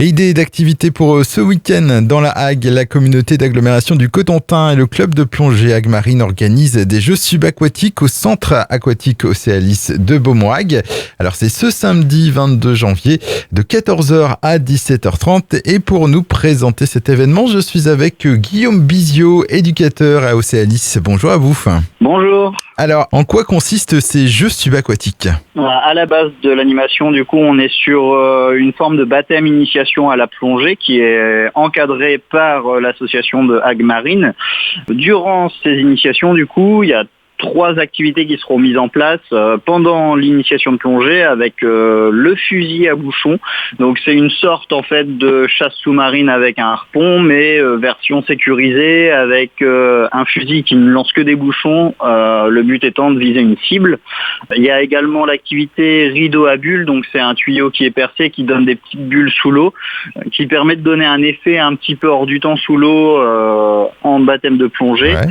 Et idée d'activité pour ce week-end dans la Hague, la communauté d'agglomération du Cotentin et le club de plongée Hague Marine organisent des jeux subaquatiques au centre aquatique Océalis de Beaumont-Hague. Alors c'est ce samedi 22 janvier de 14h à 17h30 et pour nous présenter cet événement, je suis avec Guillaume Bizio, éducateur à Océalis. Bonjour à vous. Bonjour. Alors, en quoi consistent ces jeux subaquatiques ? À la base de l'animation, du coup, on est sur une forme de baptême initiation à la plongée qui est encadrée par l'association de Hague Marine. Durant ces initiations, du coup, il y a 3 activités qui seront mises en place pendant l'initiation de plongée avec le fusil à bouchon. Donc c'est une sorte en fait de chasse sous-marine avec un harpon, mais version sécurisée avec un fusil qui ne lance que des bouchons. Le but étant de viser une cible. Il y a également l'activité rideau à bulles, donc c'est un tuyau qui est percé qui donne des petites bulles sous l'eau, qui permet de donner un effet un petit peu hors du temps sous l'eau en baptême de plongée. Ouais.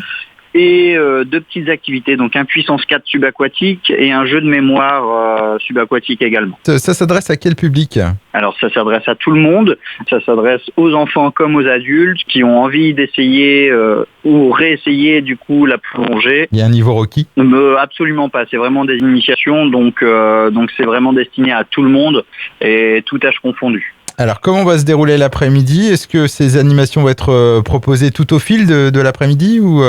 Et 2 petites activités, donc un puissance 4 subaquatique et un jeu de mémoire subaquatique également. Ça s'adresse à quel public ? Alors ça s'adresse à tout le monde, ça s'adresse aux enfants comme aux adultes qui ont envie d'essayer ou réessayer du coup la plongée. Il y a un niveau requis ? Absolument pas, c'est vraiment des initiations, donc c'est vraiment destiné à tout le monde et tout âge confondu. Alors, comment va se dérouler l'après-midi ? Est-ce que ces animations vont être proposées tout au fil de l'après-midi ou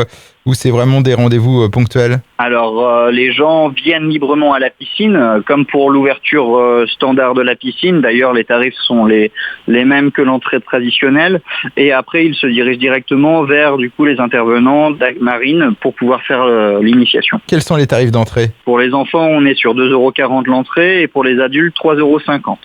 c'est vraiment des rendez-vous ponctuels ? Alors, les gens viennent librement à la piscine, comme pour l'ouverture standard de la piscine. D'ailleurs, les tarifs sont les mêmes que l'entrée traditionnelle. Et après, ils se dirigent directement vers du coup les intervenants d'Hague Marine pour pouvoir faire l'initiation. Quels sont les tarifs d'entrée ? Pour les enfants, on est sur 2,40 € l'entrée et pour les adultes, 3,50 €.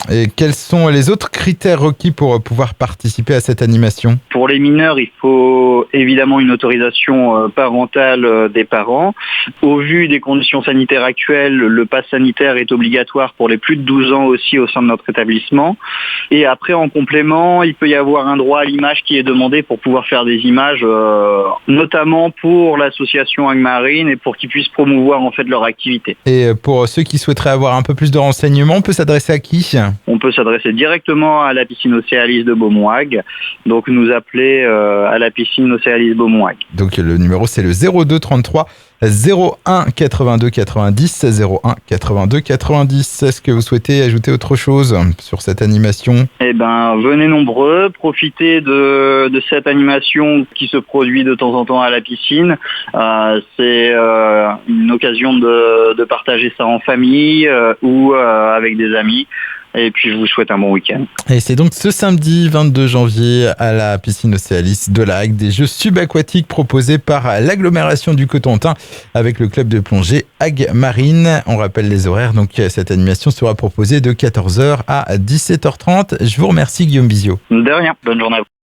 Et quels sont les autres critères requis pour pouvoir participer à cette animation ? Pour les mineurs, il faut évidemment une autorisation parentale des parents. Au vu des conditions sanitaires actuelles, le pass sanitaire est obligatoire pour les plus de 12 ans aussi au sein de notre établissement. Et après, en complément, il peut y avoir un droit à l'image qui est demandé pour pouvoir faire des images, notamment pour l'association Hague Marine et pour qu'ils puissent promouvoir en fait leur activité. Et pour ceux qui souhaiteraient avoir un peu plus de renseignements, on peut s'adresser à qui ? On peut s'adresser directement à la piscine Océalis de Beaumont-Hague, donc nous appeler à la piscine Océalis Beaumont-Hague. Donc le numéro c'est le 02 33 01 82 90 01 82 90. Est-ce que vous souhaitez ajouter autre chose sur cette animation ? Eh ben, venez nombreux, profitez de cette animation qui se produit de temps en temps à la piscine. C'est une occasion de partager ça en famille ou avec des amis. Et puis je vous souhaite un bon week-end. Et c'est donc ce samedi 22 janvier à la piscine Océalis de la Hague, des jeux subaquatiques proposés par l'agglomération du Cotentin avec le club de plongée Hague Marine. On rappelle les horaires, donc cette animation sera proposée de 14h à 17h30. Je vous remercie Guillaume Bizio. De rien, bonne journée à vous.